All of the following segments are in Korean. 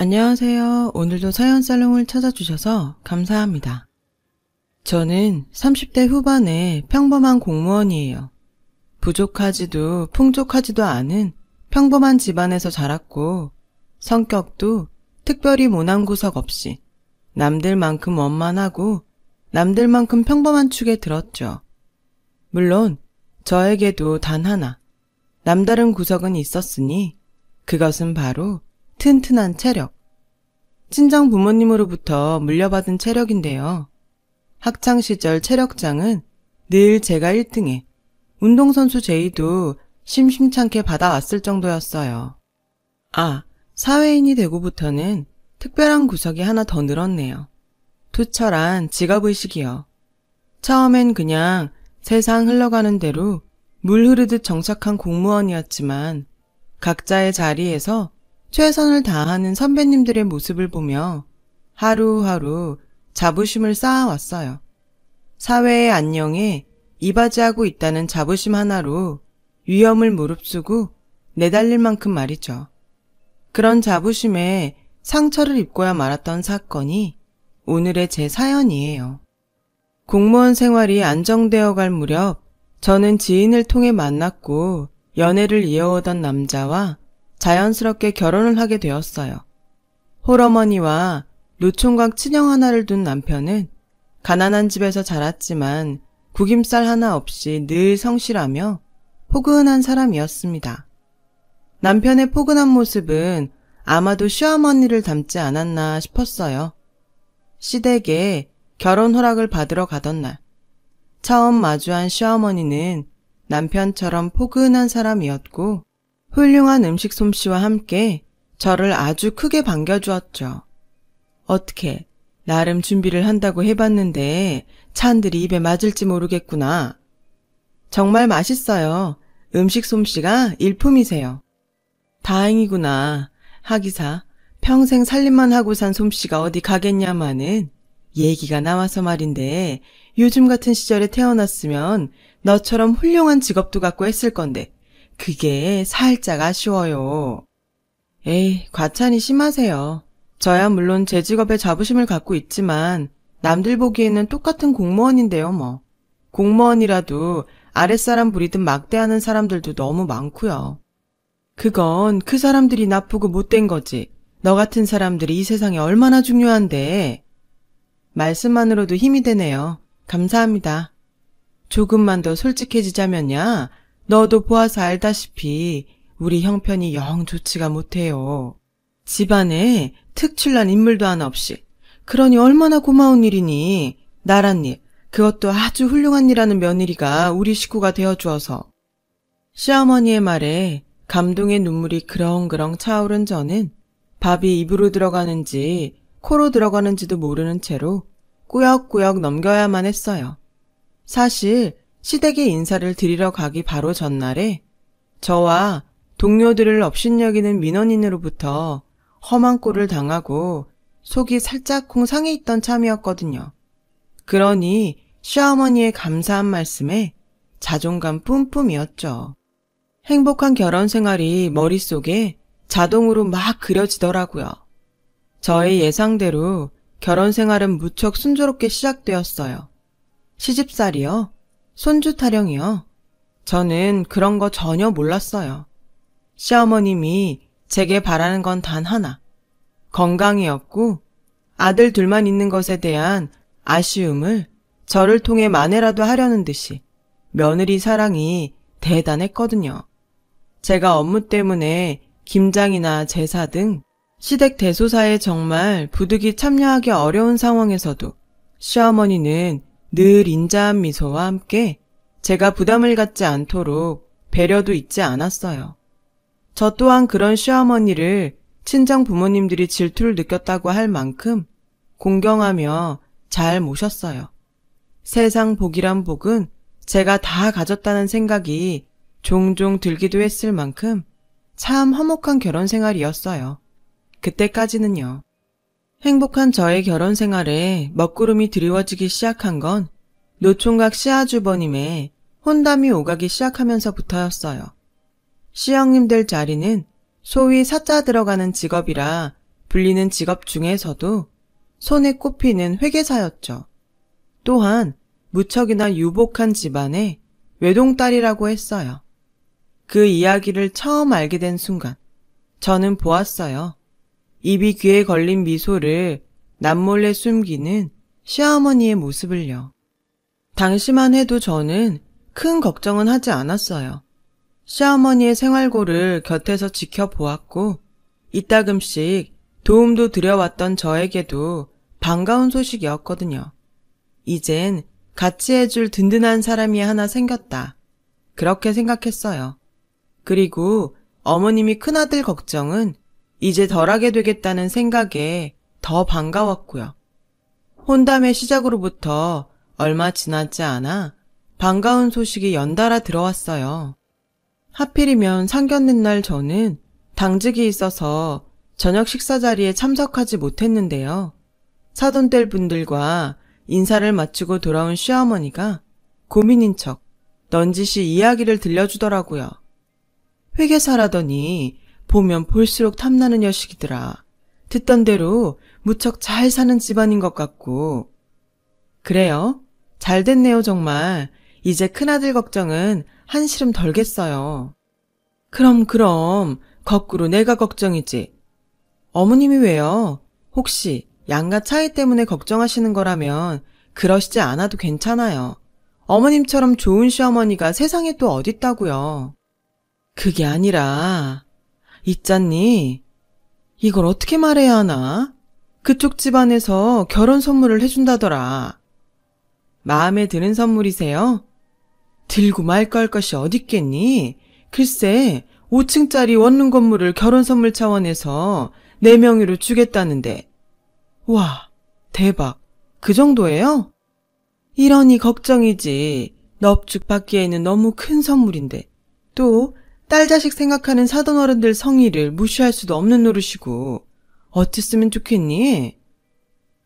안녕하세요. 오늘도 사연살롱을 찾아주셔서 감사합니다. 저는 30대 후반의 평범한 공무원이에요. 부족하지도 풍족하지도 않은 평범한 집안에서 자랐고 성격도 특별히 모난 구석 없이 남들만큼 원만하고 남들만큼 평범한 축에 들었죠. 물론 저에게도 단 하나 남다른 구석은 있었으니 그것은 바로 튼튼한 체력. 친정 부모님으로부터 물려받은 체력인데요. 학창시절 체력장은 늘 제가 1등에 운동선수 제의도 심심찮게 받아왔을 정도였어요. 사회인이 되고부터는 특별한 구석이 하나 더 늘었네요. 투철한 직업의식이요. 처음엔 그냥 세상 흘러가는 대로 물 흐르듯 정착한 공무원이었지만 각자의 자리에서 최선을 다하는 선배님들의 모습을 보며 하루하루 자부심을 쌓아왔어요. 사회의 안녕에 이바지하고 있다는 자부심 하나로 위험을 무릅쓰고 내달릴 만큼 말이죠. 그런 자부심에 상처를 입고야 말았던 사건이 오늘의 제 사연이에요. 공무원 생활이 안정되어 갈 무렵 저는 지인을 통해 만났고 연애를 이어오던 남자와 자연스럽게 결혼을 하게 되었어요. 홀어머니와 노총각 친형 하나를 둔 남편은 가난한 집에서 자랐지만 구김살 하나 없이 늘 성실하며 포근한 사람이었습니다. 남편의 포근한 모습은 아마도 시어머니를 닮지 않았나 싶었어요. 시댁에 결혼 허락을 받으러 가던 날, 처음 마주한 시어머니는 남편처럼 포근한 사람이었고 훌륭한 음식 솜씨와 함께 저를 아주 크게 반겨주었죠. 어떻게 나름 준비를 한다고 해봤는데 찬들이 입에 맞을지 모르겠구나. 정말 맛있어요. 음식 솜씨가 일품이세요. 다행이구나. 하기사 평생 살림만 하고 산 솜씨가 어디 가겠냐마는 얘기가 나와서 말인데 요즘 같은 시절에 태어났으면 너처럼 훌륭한 직업도 갖고 했을 건데 그게 살짝 아쉬워요. 에이, 과찬이 심하세요. 저야 물론 제 직업에 자부심을 갖고 있지만 남들 보기에는 똑같은 공무원인데요 뭐. 공무원이라도 아랫사람 부리듯 막대하는 사람들도 너무 많고요. 그건 그 사람들이 나쁘고 못된 거지. 너 같은 사람들이 이 세상에 얼마나 중요한데. 말씀만으로도 힘이 되네요. 감사합니다. 조금만 더 솔직해지자면야 너도 보아서 알다시피 우리 형편이 영 좋지가 못해요. 집안에 특출난 인물도 하나 없이. 그러니 얼마나 고마운 일이니. 나란 일, 그것도 아주 훌륭한 일하는 며느리가 우리 식구가 되어주어서. 시어머니의 말에 감동의 눈물이 그렁그렁 차오른 저는 밥이 입으로 들어가는지 코로 들어가는지도 모르는 채로 꾸역꾸역 넘겨야만 했어요. 사실 시댁에 인사를 드리러 가기 바로 전날에 저와 동료들을 업신여기는 민원인으로부터 험한 꼴을 당하고 속이 살짝쿵 상해 있던 참이었거든요. 그러니 시어머니의 감사한 말씀에 자존감 뿜뿜이었죠. 행복한 결혼 생활이 머릿속에 자동으로 막 그려지더라고요. 저의 예상대로 결혼 생활은 무척 순조롭게 시작되었어요. 시집살이요? 손주 타령이요? 저는 그런 거 전혀 몰랐어요. 시어머님이 제게 바라는 건 단 하나. 건강이었고 아들 둘만 있는 것에 대한 아쉬움을 저를 통해 만회라도 하려는 듯이 며느리 사랑이 대단했거든요. 제가 업무 때문에 김장이나 제사 등 시댁 대소사에 정말 부득이 참여하기 어려운 상황에서도 시어머니는 늘 인자한 미소와 함께 제가 부담을 갖지 않도록 배려도 잊지 않았어요. 저 또한 그런 시어머니를 친정 부모님들이 질투를 느꼈다고 할 만큼 공경하며 잘 모셨어요. 세상 복이란 복은 제가 다 가졌다는 생각이 종종 들기도 했을 만큼 참 화목한 결혼 생활이었어요. 그때까지는요. 행복한 저의 결혼 생활에 먹구름이 드리워지기 시작한 건 노총각 시아주버님의 혼담이 오가기 시작하면서부터였어요. 시형님 될 자리는 소위 사자 들어가는 직업이라 불리는 직업 중에서도 손에 꼽히는 회계사였죠. 또한 무척이나 유복한 집안의 외동딸이라고 했어요. 그 이야기를 처음 알게 된 순간 저는 보았어요. 입이 귀에 걸린 미소를 남몰래 숨기는 시어머니의 모습을요. 당시만 해도 저는 큰 걱정은 하지 않았어요. 시어머니의 생활고를 곁에서 지켜보았고 이따금씩 도움도 드려왔던 저에게도 반가운 소식이었거든요. 이젠 같이 해줄 든든한 사람이 하나 생겼다. 그렇게 생각했어요. 그리고 어머님이 큰아들 걱정은 이제 덜하게 되겠다는 생각에 더 반가웠고요. 혼담의 시작으로부터 얼마 지나지 않아 반가운 소식이 연달아 들어왔어요. 하필이면 상견례 날 저는 당직이 있어서 저녁 식사 자리에 참석하지 못했는데요. 사돈들 분들과 인사를 마치고 돌아온 시어머니가 고민인 척 넌지시 이야기를 들려주더라고요. 회계사라더니 보면 볼수록 탐나는 여식이더라. 듣던 대로 무척 잘 사는 집안인 것 같고. 그래요? 잘 됐네요 정말. 이제 큰아들 걱정은 한시름 덜겠어요. 그럼 거꾸로 내가 걱정이지. 어머님이 왜요? 혹시 양가 차이 때문에 걱정하시는 거라면 그러시지 않아도 괜찮아요. 어머님처럼 좋은 시어머니가 세상에 또 어딨다고요. 그게 아니라 있잖니. 이걸 어떻게 말해야 하나? 그쪽 집안에서 결혼 선물을 해준다더라. 마음에 드는 선물이세요? 들고 말 걸 것이 어딨겠니? 글쎄 5층짜리 원룸 건물을 결혼 선물 차원에서 내 명의로 주겠다는데. 와, 대박. 그 정도예요? 이러니 걱정이지. 넙죽 받기에는 너무 큰 선물인데. 또 딸 자식 생각하는 사돈어른들 성의를 무시할 수도 없는 노릇이고. 어땠으면 좋겠니?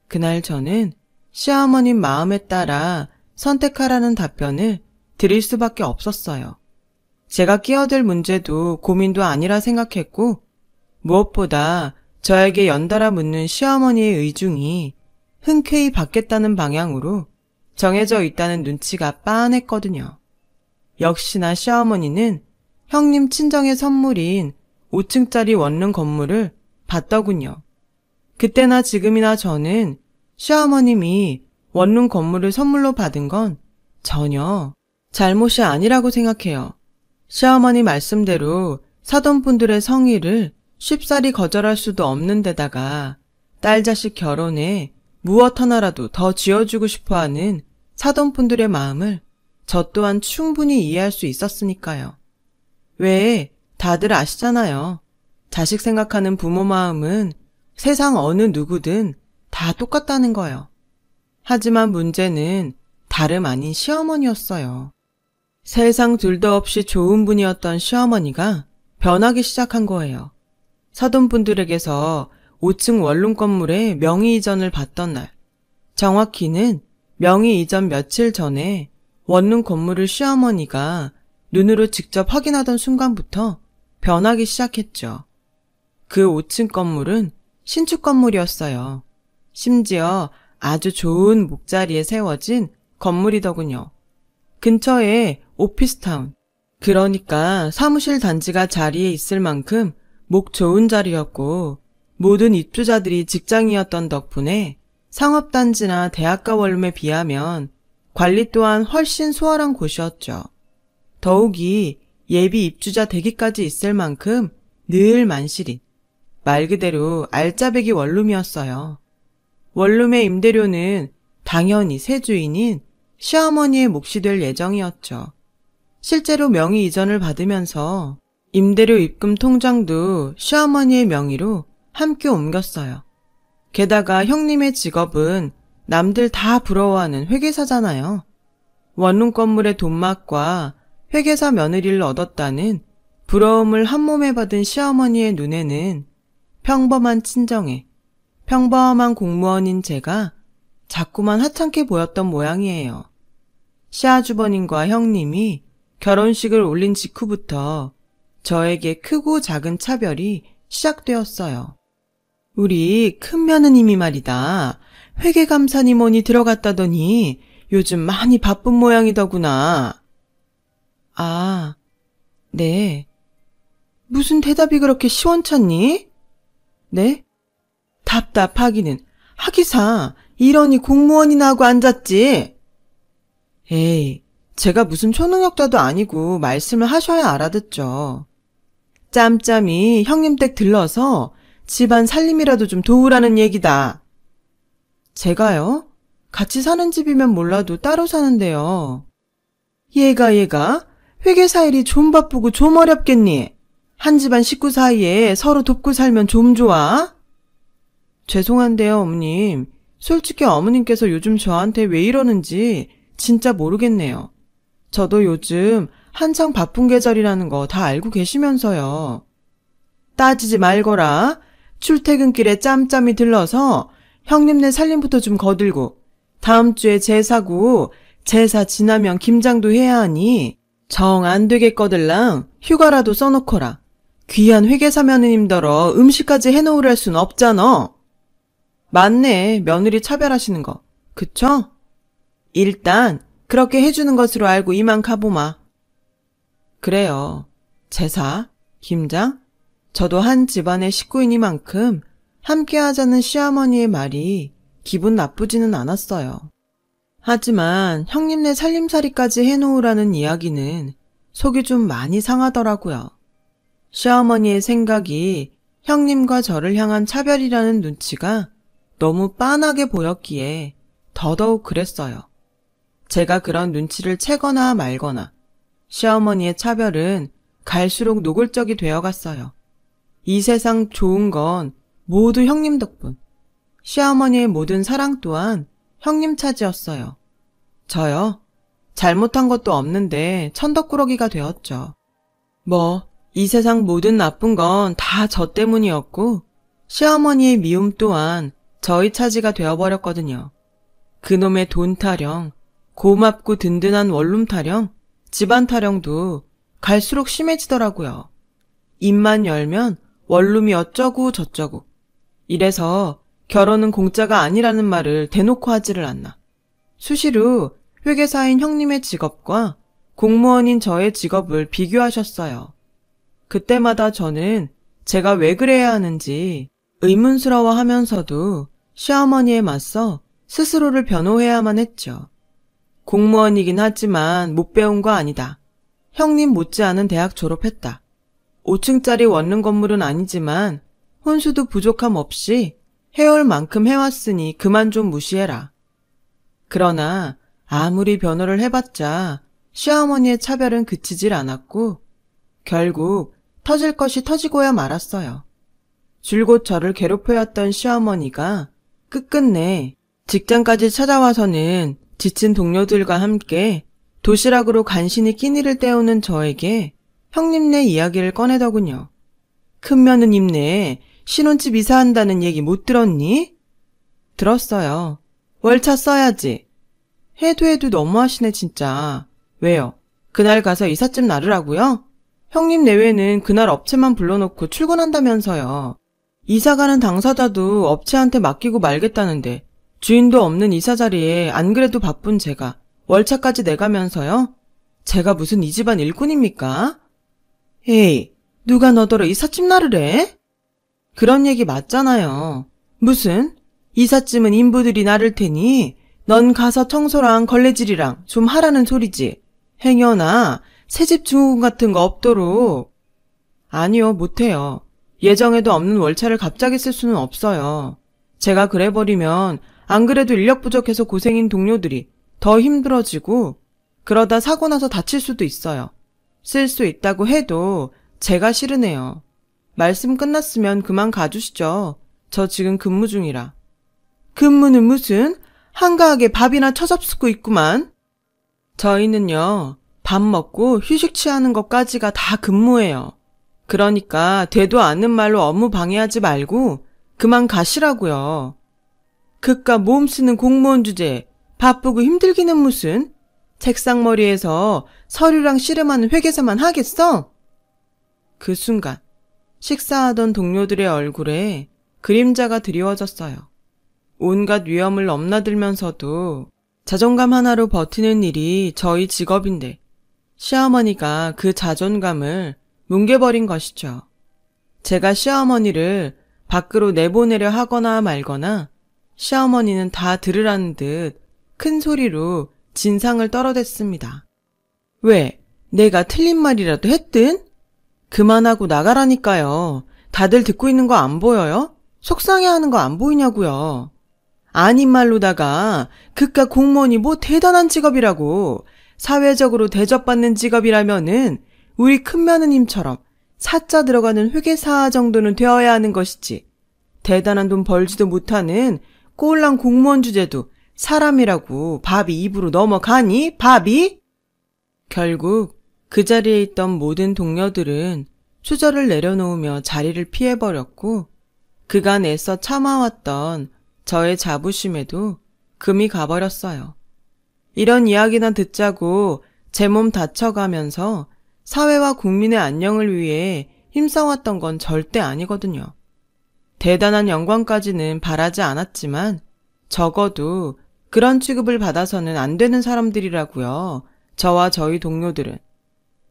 그날 저는 시어머님 마음에 따라 선택하라는 답변을 드릴 수밖에 없었어요. 제가 끼어들 문제도 고민도 아니라 생각했고 무엇보다 저에게 연달아 묻는 시어머니의 의중이 흔쾌히 받겠다는 방향으로 정해져 있다는 눈치가 빤했거든요. 역시나 시어머니는 형님 친정의 선물인 5층짜리 원룸 건물을 받더군요. 그때나 지금이나 저는 시어머님이 원룸 건물을 선물로 받은 건 전혀 잘못이 아니라고 생각해요. 시어머니 말씀대로 사돈분들의 성의를 쉽사리 거절할 수도 없는 데다가 딸 자식 결혼에 무엇 하나라도 더 쥐어주고 싶어하는 사돈분들의 마음을 저 또한 충분히 이해할 수 있었으니까요. 왜 다들 아시잖아요. 자식 생각하는 부모 마음은 세상 어느 누구든 다 똑같다는 거요. 하지만 문제는 다름 아닌 시어머니였어요. 세상 둘도 없이 좋은 분이었던 시어머니가 변하기 시작한 거예요. 사돈분들에게서 5층 원룸 건물에 명의 이전을 받던 날, 정확히는 명의 이전 며칠 전에 원룸 건물을 시어머니가 눈으로 직접 확인하던 순간부터 변하기 시작했죠. 그 5층 건물은 신축 건물이었어요. 심지어 아주 좋은 목자리에 세워진 건물이더군요. 근처에 오피스타운, 그러니까 사무실 단지가 자리에 있을 만큼 목 좋은 자리였고 모든 입주자들이 직장이었던 덕분에 상업단지나 대학가 원룸에 비하면 관리 또한 훨씬 수월한 곳이었죠. 더욱이 예비 입주자 대기까지 있을 만큼 늘 만실인, 말 그대로 알짜배기 원룸이었어요. 원룸의 임대료는 당연히 새 주인인 시어머니의 몫이 될 예정이었죠. 실제로 명의 이전을 받으면서 임대료 입금 통장도 시어머니의 명의로 함께 옮겼어요. 게다가 형님의 직업은 남들 다 부러워하는 회계사잖아요. 원룸 건물의 돈맛과 회계사 며느리를 얻었다는 부러움을 한몸에 받은 시어머니의 눈에는 평범한 친정에 평범한 공무원인 제가 자꾸만 하찮게 보였던 모양이에요. 시아주버님과 형님이 결혼식을 올린 직후부터 저에게 크고 작은 차별이 시작되었어요. 우리 큰 며느님이 말이다. 회계감사님 원이 들어갔다더니 요즘 많이 바쁜 모양이더구나. 아, 네. 무슨 대답이 그렇게 시원찮니? 네? 답답하기는. 하기사 이러니 공무원이나 하고 앉았지. 에이, 제가 무슨 초능력자도 아니고 말씀을 하셔야 알아듣죠. 짬짬이 형님 댁 들러서 집안 살림이라도 좀 도우라는 얘기다. 제가요? 같이 사는 집이면 몰라도 따로 사는데요. 얘가 회계사 일이 좀 바쁘고 좀 어렵겠니? 한 집안 식구 사이에 서로 돕고 살면 좀 좋아? 죄송한데요, 어머님. 솔직히 어머님께서 요즘 저한테 왜 이러는지 진짜 모르겠네요. 저도 요즘 한창 바쁜 계절이라는 거 다 알고 계시면서요. 따지지 말거라. 출퇴근길에 짬짬이 들러서 형님네 살림부터 좀 거들고 다음 주에 제사고 제사 지나면 김장도 해야 하니 정 안 되겠거들랑 휴가라도 써놓거라. 귀한 회계사 며느님더러 음식까지 해놓으랄 순 없잖아. 맞네, 며느리 차별하시는 거. 그쵸? 일단 그렇게 해주는 것으로 알고 이만 가보마. 그래요. 제사, 김장, 저도 한 집안의 식구이니만큼 함께 하자는 시어머니의 말이 기분 나쁘지는 않았어요. 하지만 형님네 살림살이까지 해놓으라는 이야기는 속이 좀 많이 상하더라고요. 시어머니의 생각이 형님과 저를 향한 차별이라는 눈치가 너무 빤하게 보였기에 더더욱 그랬어요. 제가 그런 눈치를 채거나 말거나 시어머니의 차별은 갈수록 노골적이 되어갔어요. 이 세상 좋은 건 모두 형님 덕분. 시어머니의 모든 사랑 또한 형님 차지였어요. 저요? 잘못한 것도 없는데 천덕꾸러기가 되었죠. 이 세상 모든 나쁜 건 다 저 때문이었고 시어머니의 미움 또한 저희 차지가 되어버렸거든요. 그놈의 돈 타령, 고맙고 든든한 원룸 타령, 집안 타령도 갈수록 심해지더라고요. 입만 열면 원룸이 어쩌고 저쩌고. 이래서 결혼은 공짜가 아니라는 말을 대놓고 하지를 않나. 수시로 회계사인 형님의 직업과 공무원인 저의 직업을 비교하셨어요. 그때마다 저는 제가 왜 그래야 하는지 의문스러워하면서도 시어머니에 맞서 스스로를 변호해야만 했죠. 공무원이긴 하지만 못 배운 거 아니다. 형님 못지않은 대학 졸업했다. 5층짜리 원룸 건물은 아니지만 혼수도 부족함 없이 해올 만큼 해왔으니 그만 좀 무시해라. 그러나 아무리 변호를 해봤자 시어머니의 차별은 그치질 않았고 결국 터질 것이 터지고야 말았어요. 줄곧 저를 괴롭혀왔던 시어머니가 끝끝내 직장까지 찾아와서는 지친 동료들과 함께 도시락으로 간신히 끼니를 때우는 저에게 형님네 이야기를 꺼내더군요. 큰 며느님네 신혼집 이사한다는 얘기 못 들었니? 들었어요. 월차 써야지. 해도 너무하시네 진짜. 왜요? 그날 가서 이삿짐 나르라고요? 형님 내외는 그날 업체만 불러놓고 출근한다면서요. 이사가는 당사자도 업체한테 맡기고 말겠다는데 주인도 없는 이사 자리에 안 그래도 바쁜 제가 월차까지 내가면서요? 제가 무슨 이 집안 일꾼입니까? 에이, 누가 너더러 이삿짐 나르래? 그런 얘기 맞잖아요. 무슨? 이삿짐은 인부들이 나를 테니 넌 가서 청소랑 걸레질이랑 좀 하라는 소리지. 행여나 새집 증후군 같은 거 없도록. 아니요, 못해요. 예정에도 없는 월차를 갑자기 쓸 수는 없어요. 제가 그래버리면 안 그래도 인력 부족해서 고생인 동료들이 더 힘들어지고 그러다 사고 나서 다칠 수도 있어요. 쓸 수 있다고 해도 제가 싫으네요. 말씀 끝났으면 그만 가주시죠. 저 지금 근무 중이라. 근무는 무슨? 한가하게 밥이나 처잡수고 있구만. 저희는요, 밥 먹고 휴식 취하는 것까지가 다 근무예요. 그러니까 되도 않는 말로 업무 방해하지 말고 그만 가시라고요. 그깟 몸 쓰는 공무원 주제에 바쁘고 힘들기는 무슨? 책상머리에서 서류랑 씨름하는 회계사만 하겠어? 그 순간 식사하던 동료들의 얼굴에 그림자가 드리워졌어요. 온갖 위험을 넘나들면서도 자존감 하나로 버티는 일이 저희 직업인데 시어머니가 그 자존감을 뭉개버린 것이죠. 제가 시어머니를 밖으로 내보내려 하거나 말거나 시어머니는 다 들으라는 듯 큰 소리로 진상을 떨어댔습니다. 왜? 내가 틀린 말이라도 했든? 그만하고 나가라니까요. 다들 듣고 있는 거 안 보여요? 속상해하는 거 안 보이냐고요. 아닌 말로다가 그깟 공무원이 뭐 대단한 직업이라고 사회적으로 대접받는 직업이라면은 우리 큰며느님처럼 사자 들어가는 회계사 정도는 되어야 하는 것이지. 대단한 돈 벌지도 못하는 꼴랑 공무원 주제도 사람이라고 밥이 입으로 넘어가니? 밥이? 결국 그 자리에 있던 모든 동료들은 수저를 내려놓으며 자리를 피해버렸고 그간 애써 참아왔던 저의 자부심에도 금이 가버렸어요. 이런 이야기나 듣자고 제 몸 다쳐가면서 사회와 국민의 안녕을 위해 힘써왔던 건 절대 아니거든요. 대단한 영광까지는 바라지 않았지만 적어도 그런 취급을 받아서는 안 되는 사람들이라고요. 저와 저희 동료들은.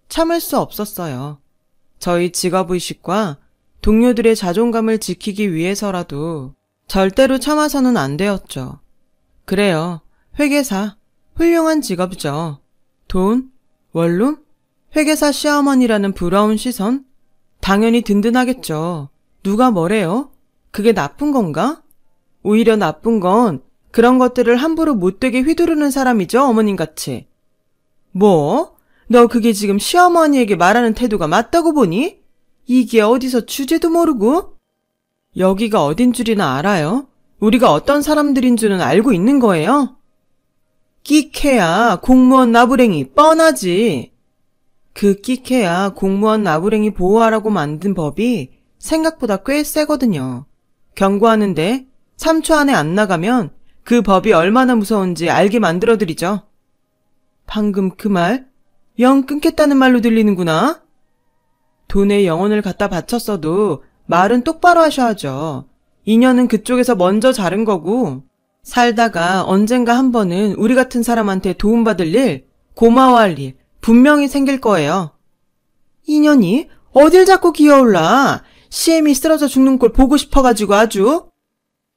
참을 수 없었어요. 저희 직업의식과 동료들의 자존감을 지키기 위해서라도 절대로 참아서는 안 되었죠. 그래요. 회계사. 훌륭한 직업이죠. 돈? 원룸? 회계사 시어머니라는 부러운 시선? 당연히 든든하겠죠. 누가 뭐래요? 그게 나쁜 건가? 오히려 나쁜 건 그런 것들을 함부로 못되게 휘두르는 사람이죠, 어머님같이. 뭐? 너 그게 지금 시어머니에게 말하는 태도가 맞다고 보니? 이게 어디서 주제도 모르고? 여기가 어딘 줄이나 알아요? 우리가 어떤 사람들인 줄은 알고 있는 거예요? 끽해야 공무원 나부랭이 뻔하지. 그 끽해야 공무원 나부랭이 보호하라고 만든 법이 생각보다 꽤 세거든요. 경고하는데 3초 안에 안 나가면 그 법이 얼마나 무서운지 알게 만들어드리죠. 방금 그 말, 영 끊겠다는 말로 들리는구나. 돈에 영혼을 갖다 바쳤어도 말은 똑바로 하셔야죠. 인연은 그쪽에서 먼저 자른 거고 살다가 언젠가 한 번은 우리 같은 사람한테 도움받을 일, 고마워할 일 분명히 생길 거예요. 인연이 어딜 자꾸 기어올라. CM이 쓰러져 죽는 꼴 보고 싶어가지고 아주.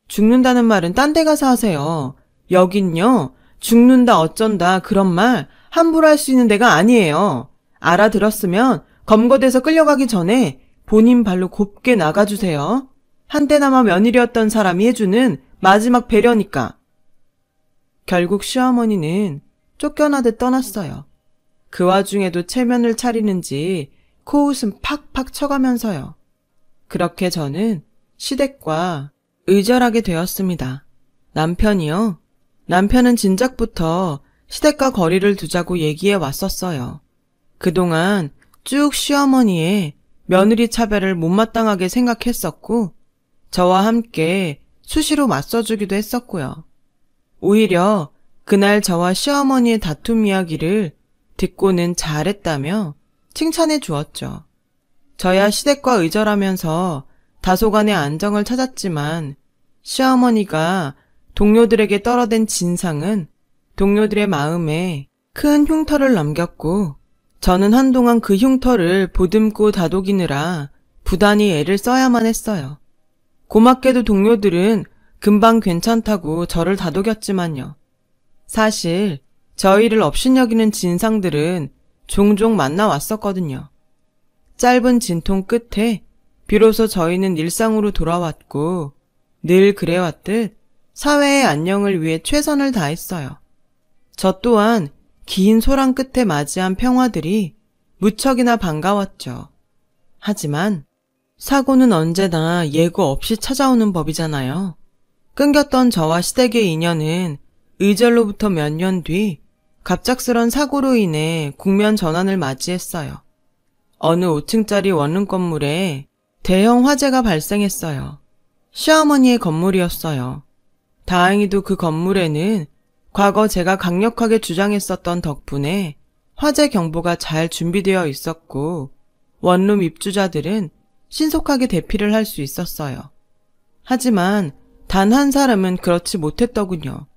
죽는다는 말은 딴 데 가서 하세요. 여긴요. 죽는다 어쩐다 그런 말 함부로 할 수 있는 데가 아니에요. 알아들었으면 검거돼서 끌려가기 전에 본인 발로 곱게 나가주세요. 한때나마 며느리였던 사람이 해주는 마지막 배려니까. 결국 시어머니는 쫓겨나듯 떠났어요. 그 와중에도 체면을 차리는지 코웃음 팍팍 쳐가면서요. 그렇게 저는 시댁과 의절하게 되었습니다. 남편이요. 남편은 진작부터 시댁과 거리를 두자고 얘기해 왔었어요. 그동안 쭉 시어머니의 며느리 차별을 못마땅하게 생각했었고 저와 함께 수시로 맞서주기도 했었고요. 오히려 그날 저와 시어머니의 다툼 이야기를 듣고는 잘했다며 칭찬해 주었죠. 저야 시댁과 의절하면서 다소간의 안정을 찾았지만 시어머니가 동료들에게 떨어댄 진상은 동료들의 마음에 큰 흉터를 남겼고 저는 한동안 그 흉터를 보듬고 다독이느라 부단히 애를 써야만 했어요. 고맙게도 동료들은 금방 괜찮다고 저를 다독였지만요. 사실 저희를 업신여기는 진상들은 종종 만나왔었거든요. 짧은 진통 끝에 비로소 저희는 일상으로 돌아왔고 늘 그래왔듯 사회의 안녕을 위해 최선을 다했어요. 저 또한 긴 소랑 끝에 맞이한 평화들이 무척이나 반가웠죠. 하지만 사고는 언제나 예고 없이 찾아오는 법이잖아요. 끊겼던 저와 시댁의 인연은 의절로부터 몇 년 뒤 갑작스런 사고로 인해 국면 전환을 맞이했어요. 어느 5층짜리 원룸 건물에 대형 화재가 발생했어요. 시어머니의 건물이었어요. 다행히도 그 건물에는 과거 제가 강력하게 주장했었던 덕분에 화재 경보가 잘 준비되어 있었고 원룸 입주자들은 신속하게 대피를 할 수 있었어요. 하지만 단 한 사람은 그렇지 못했더군요.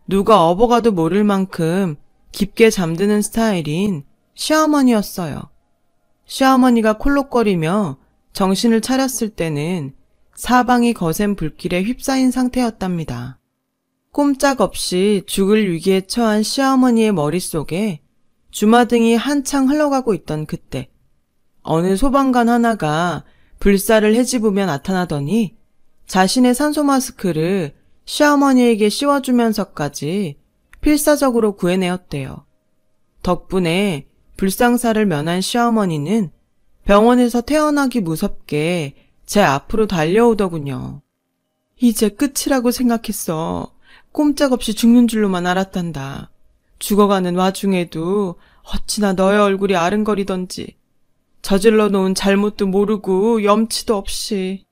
누가 업어가도 모를 만큼 깊게 잠드는 스타일인 시어머니였어요. 시어머니가 콜록거리며 정신을 차렸을 때는 사방이 거센 불길에 휩싸인 상태였답니다. 꼼짝없이 죽을 위기에 처한 시어머니의 머릿속에 주마등이 한창 흘러가고 있던 그때 어느 소방관 하나가 불사를 헤집으며 나타나더니 자신의 산소 마스크를 시어머니에게 씌워주면서까지 필사적으로 구해내었대요. 덕분에 불상사를 면한 시어머니는 병원에서 태어나기 무섭게 제 앞으로 달려오더군요. 이제 끝이라고 생각했어. 꼼짝없이 죽는 줄로만 알았단다. 죽어가는 와중에도 어찌나 너의 얼굴이 아른거리던지. 저질러 놓은 잘못도 모르고 염치도 없이.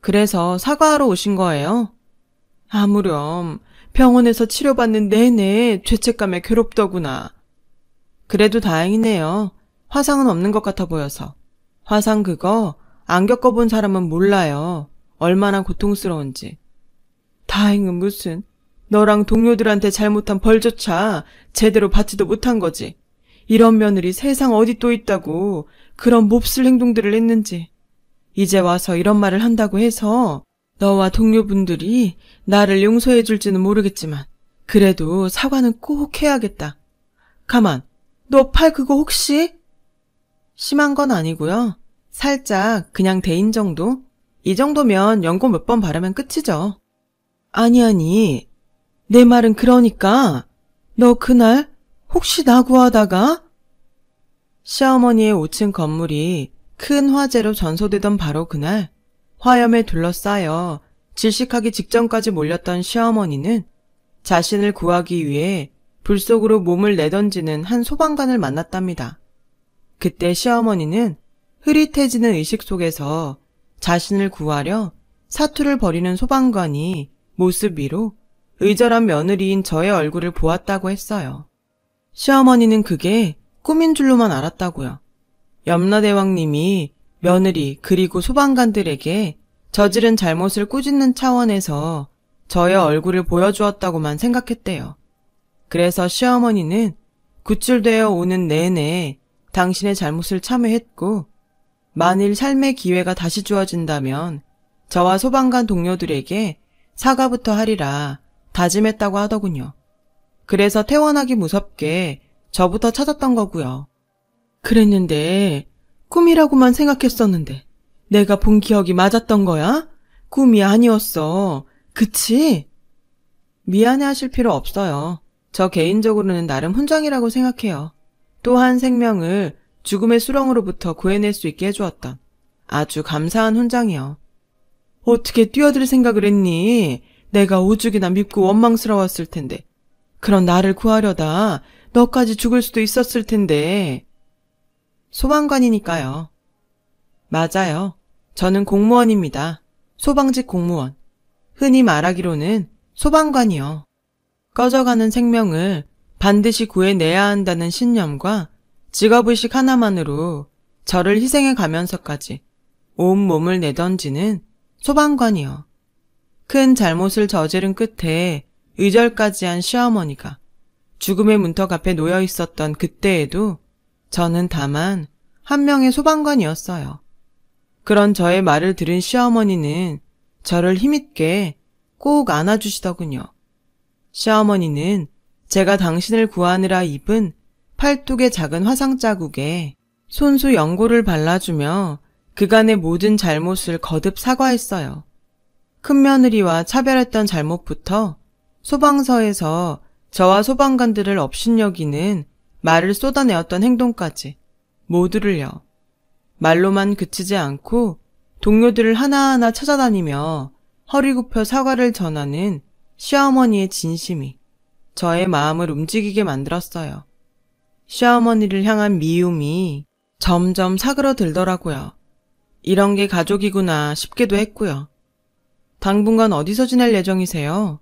그래서 사과하러 오신 거예요? 아무렴 병원에서 치료받는 내내 죄책감에 괴롭더구나. 그래도 다행이네요. 화상은 없는 것 같아 보여서. 화상 그거 안 겪어본 사람은 몰라요. 얼마나 고통스러운지. 다행은 무슨. 너랑 동료들한테 잘못한 벌조차 제대로 받지도 못한 거지. 이런 며느리 세상 어디 또 있다고 그런 몹쓸 행동들을 했는지. 이제 와서 이런 말을 한다고 해서 너와 동료분들이 나를 용서해 줄지는 모르겠지만 그래도 사과는 꼭 해야겠다. 가만, 너 팔 그거 혹시? 심한 건 아니고요. 살짝 그냥 대인 정도? 이 정도면 연고 몇 번 바르면 끝이죠. 아니, 내 말은 그러니까 너 그날 혹시 나 구하다가? 시어머니의 5층 건물이 큰 화재로 전소되던 바로 그날 화염에 둘러싸여 질식하기 직전까지 몰렸던 시어머니는 자신을 구하기 위해 불 속으로 몸을 내던지는 한 소방관을 만났답니다. 그때 시어머니는 흐릿해지는 의식 속에서 자신을 구하려 사투를 벌이는 소방관이 모습 위로 의절한 며느리인 저의 얼굴을 보았다고 했어요. 시어머니는 그게 꿈인 줄로만 알았다고요. 염라대왕님이 며느리 그리고 소방관들에게 저지른 잘못을 꾸짖는 차원에서 저의 얼굴을 보여주었다고만 생각했대요. 그래서 시어머니는 구출되어 오는 내내 당신의 잘못을 참회했고 만일 삶의 기회가 다시 주어진다면 저와 소방관 동료들에게 사과부터 하리라 다짐했다고 하더군요. 그래서 퇴원하기 무섭게 저부터 찾았던 거고요. 그랬는데 꿈이라고만 생각했었는데 내가 본 기억이 맞았던 거야? 꿈이 아니었어. 그치? 미안해하실 필요 없어요. 저 개인적으로는 나름 훈장이라고 생각해요. 또 한 생명을 죽음의 수렁으로부터 구해낼 수 있게 해주었던 아주 감사한 훈장이요. 어떻게 뛰어들 생각을 했니? 내가 오죽이나 밉고 원망스러웠을 텐데. 그런 나를 구하려다 너까지 죽을 수도 있었을 텐데. 소방관이니까요. 맞아요. 저는 공무원입니다. 소방직 공무원. 흔히 말하기로는 소방관이요. 꺼져가는 생명을 반드시 구해내야 한다는 신념과 직업의식 하나만으로 저를 희생해 가면서까지 온몸을 내던지는 소방관이요. 큰 잘못을 저지른 끝에 의절까지 한 시어머니가 죽음의 문턱 앞에 놓여 있었던 그때에도 저는 다만 한 명의 소방관이었어요. 그런 저의 말을 들은 시어머니는 저를 힘있게 꼭 안아주시더군요. 시어머니는 제가 당신을 구하느라 입은 팔뚝의 작은 화상 자국에 손수 연고를 발라주며 그간의 모든 잘못을 거듭 사과했어요. 큰며느리와 차별했던 잘못부터 소방서에서 저와 소방관들을 업신여기는 말을 쏟아내었던 행동까지 모두를요. 말로만 그치지 않고 동료들을 하나하나 찾아다니며 허리 굽혀 사과를 전하는 시어머니의 진심이 저의 마음을 움직이게 만들었어요. 시어머니를 향한 미움이 점점 사그러들더라고요. 이런 게 가족이구나 싶기도 했고요. 당분간 어디서 지낼 예정이세요?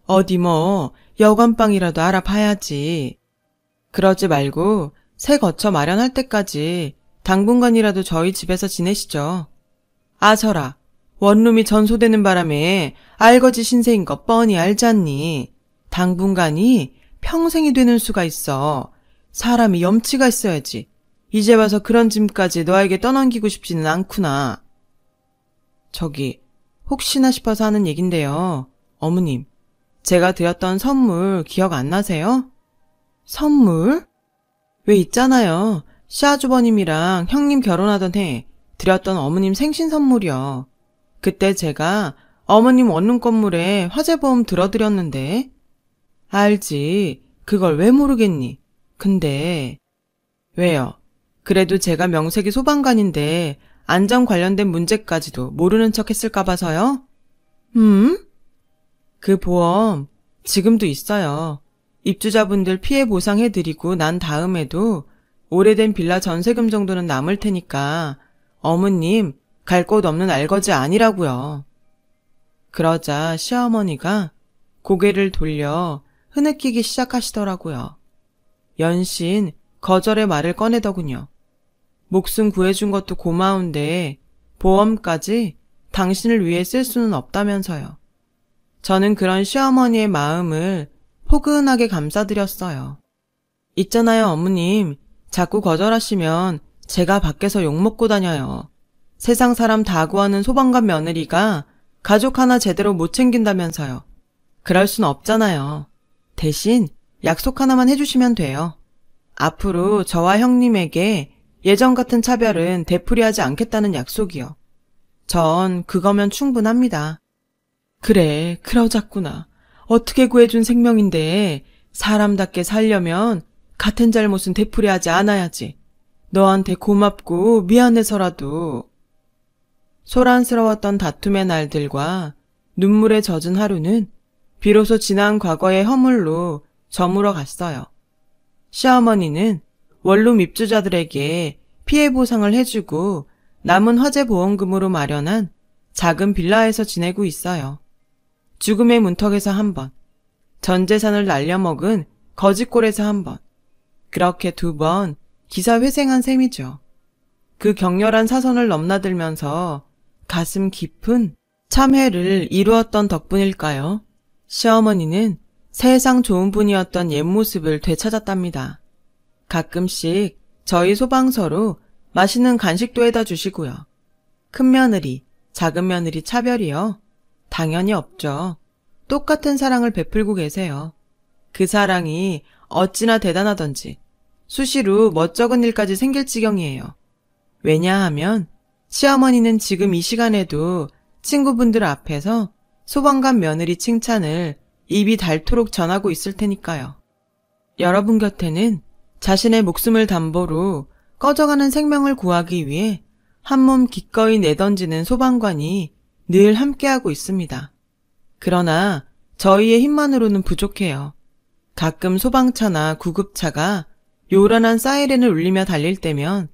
어디 뭐 여관방이라도 알아봐야지. 그러지 말고 새 거처 마련할 때까지 당분간이라도 저희 집에서 지내시죠. 아서라, 원룸이 전소되는 바람에 알거지 신세인 거 뻔히 알잖니. 당분간이 평생이 되는 수가 있어. 사람이 염치가 있어야지. 이제 와서 그런 짐까지 너에게 떠넘기고 싶지는 않구나. 저기 혹시나 싶어서 하는 얘긴데요. 어머님, 제가 드렸던 선물 기억 안 나세요? 선물? 왜 있잖아요. 시아주버님이랑 형님 결혼하던 해 드렸던 어머님 생신 선물이요. 그때 제가 어머님 원룸 건물에 화재보험 들어드렸는데. 알지. 그걸 왜 모르겠니? 근데 왜요? 그래도 제가 명색이 소방관인데 안전 관련된 문제까지도 모르는 척 했을까 봐서요? 그 보험 지금도 있어요. 입주자분들 피해 보상해드리고 난 다음에도 오래된 빌라 전세금 정도는 남을 테니까 어머님 갈 곳 없는 알거지 아니라고요. 그러자 시어머니가 고개를 돌려 흐느끼기 시작하시더라고요. 연신 거절의 말을 꺼내더군요. 목숨 구해준 것도 고마운데 보험까지 당신을 위해 쓸 수는 없다면서요. 저는 그런 시어머니의 마음을 포근하게 감싸드렸어요. 있잖아요, 어머님. 자꾸 거절하시면 제가 밖에서 욕먹고 다녀요. 세상 사람 다 구하는 소방관 며느리가 가족 하나 제대로 못 챙긴다면서요. 그럴 순 없잖아요. 대신 약속 하나만 해주시면 돼요. 앞으로 저와 형님에게 예전 같은 차별은 되풀이하지 않겠다는 약속이요. 전 그거면 충분합니다. 그래, 그러자꾸나. 어떻게 구해준 생명인데 사람답게 살려면 같은 잘못은 되풀이하지 않아야지. 너한테 고맙고 미안해서라도. 소란스러웠던 다툼의 날들과 눈물에 젖은 하루는 비로소 지난 과거의 허물로 저물어 갔어요. 시어머니는 원룸 입주자들에게 피해 보상을 해주고 남은 화재 보험금으로 마련한 작은 빌라에서 지내고 있어요. 죽음의 문턱에서 한 번, 전 재산을 날려먹은 거짓골에서 한 번, 그렇게 2번 기사회생한 셈이죠. 그 격렬한 사선을 넘나들면서 가슴 깊은 참회를 이루었던 덕분일까요? 시어머니는 세상 좋은 분이었던 옛 모습을 되찾았답니다. 가끔씩 저희 소방서로 맛있는 간식도 해다 주시고요. 큰 며느리, 작은 며느리 차별이요? 당연히 없죠. 똑같은 사랑을 베풀고 계세요. 그 사랑이 어찌나 대단하던지 수시로 멋쩍은 일까지 생길 지경이에요. 왜냐하면 시어머니는 지금 이 시간에도 친구분들 앞에서 소방관 며느리 칭찬을 입이 닳도록 전하고 있을 테니까요. 여러분 곁에는 자신의 목숨을 담보로 꺼져가는 생명을 구하기 위해 한몸 기꺼이 내던지는 소방관이 늘 함께하고 있습니다. 그러나 저희의 힘만으로는 부족해요. 가끔 소방차나 구급차가 요란한 사이렌을 울리며 달릴 때면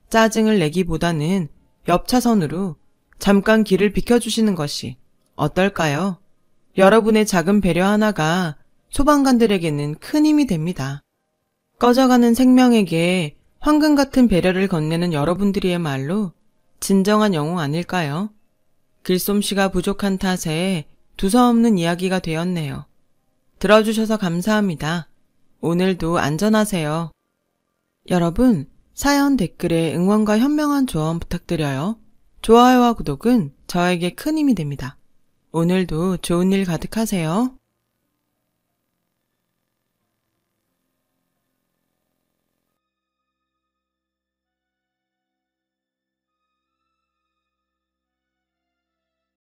짜증을 내기보다는 옆 차선으로 잠깐 길을 비켜주시는 것이 어떨까요? 여러분의 작은 배려 하나가 소방관들에게는 큰 힘이 됩니다. 꺼져가는 생명에게 황금 같은 배려를 건네는 여러분들이야말로 진정한 영웅 아닐까요? 글솜씨가 부족한 탓에 두서없는 이야기가 되었네요. 들어주셔서 감사합니다. 오늘도 안전하세요. 여러분, 사연 댓글에 응원과 현명한 조언 부탁드려요. 좋아요와 구독은 저에게 큰 힘이 됩니다. 오늘도 좋은 일 가득하세요.